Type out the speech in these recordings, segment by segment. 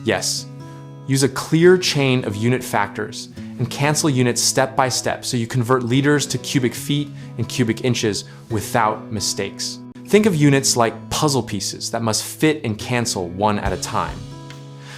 Yes, use a clear chain of unit factors and cancel units step by step so you convert liters to cubic feet and cubic inches without mistakes. Think of units like puzzle pieces that must fit and cancel one at a time.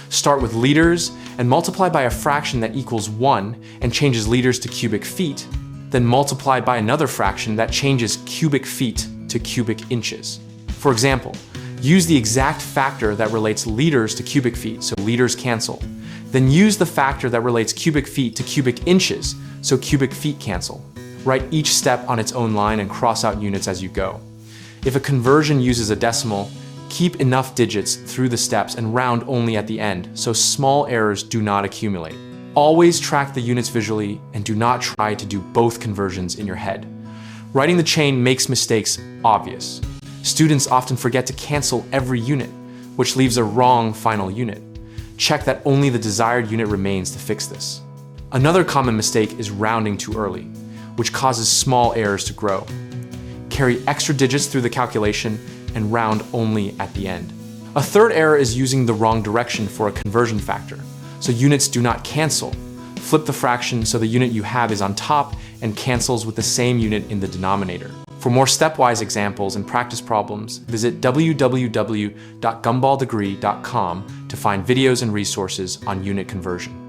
Start with liters and multiply by a fraction that equals 1 and changes liters to cubic feet, then multiply by another fraction that changes cubic feet to cubic inches. For example, use the exact factor that relates liters to cubic feet, so liters cancel. Then use the factor that relates cubic feet to cubic inches, so cubic feet cancel. Write each step on its own line and cross out units as you go. If a conversion uses a decimal, keep enough digits through the steps and round only at the end, so small errors do not accumulate. Always track the units visually and do not try to do both conversions in your head. Writing the chain makes mistakes obvious. Students often forget to cancel every unit, which leaves a wrong final unit. Check that only the desired unit remains to fix this. Another common mistake is rounding too early, which causes small errors to grow. Carry extra digits through the calculation and round only at the end. A third error is using the wrong direction for a conversion factor, so units do not cancel. Flip the fraction so the unit you have is on top and cancels with the same unit in the denominator. For more stepwise examples and practice problems, visit www.gumballdegree.com to find videos and resources on unit conversion.